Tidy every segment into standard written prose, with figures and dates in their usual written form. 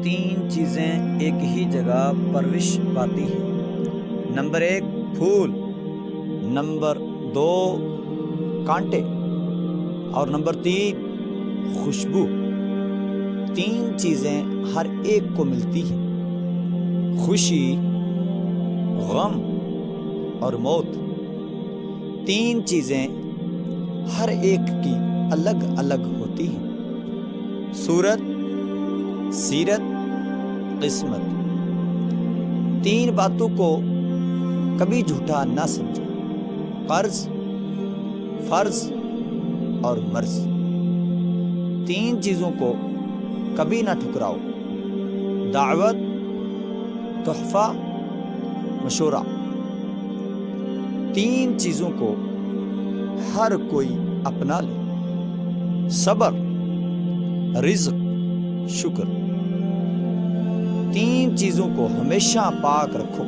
تین چیزیں ایک ہی جگہ پرورش پاتی ہیں۔ نمبر 1 پھول، نمبر 2 کانٹے اور نمبر 3 خوشبو۔ تین چیزیں ہر ایک کو ملتی ہیں، خوشی، غم اور موت۔ تین چیزیں ہر ایک کی الگ الگ ہوتی ہیں، صورت، سیرت، قسمت۔ تین باتوں کو کبھی جھوٹا نہ سمجھو، قرض، فرض اور مرض۔ تین چیزوں کو کبھی نہ ٹھکراؤ، دعوت، تحفہ، مشورہ۔ تین چیزوں کو ہر کوئی اپنا لے، صبر، رزق، شکر۔ تین چیزوں کو ہمیشہ پاک رکھو،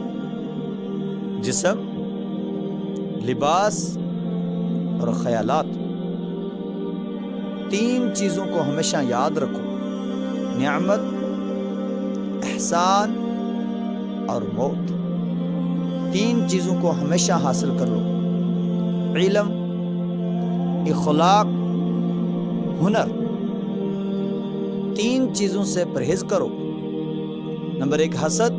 جسم، لباس اور خیالات۔ تین چیزوں کو ہمیشہ یاد رکھو، نعمت، احسان اور موت۔ تین چیزوں کو ہمیشہ حاصل کر لو، علم، اخلاق، ہنر۔ تین چیزوں سے پرہیز کرو، نمبر 1 حسد،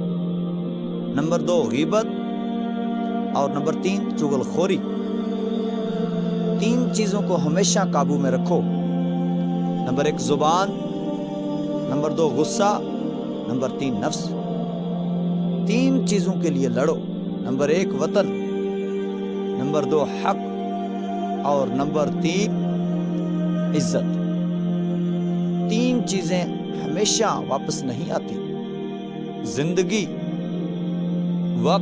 نمبر 2 غیبت اور نمبر 3 چغل خوری۔ تین چیزوں کو ہمیشہ قابو میں رکھو، نمبر 1 زبان، نمبر 2 غصہ، نمبر 3 نفس۔ تین چیزوں کے لیے لڑو، نمبر 1 وطن، نمبر 2 حق اور نمبر 3 عزت۔ تین چیزیں ہمیشہ واپس نہیں آتی، زندگی،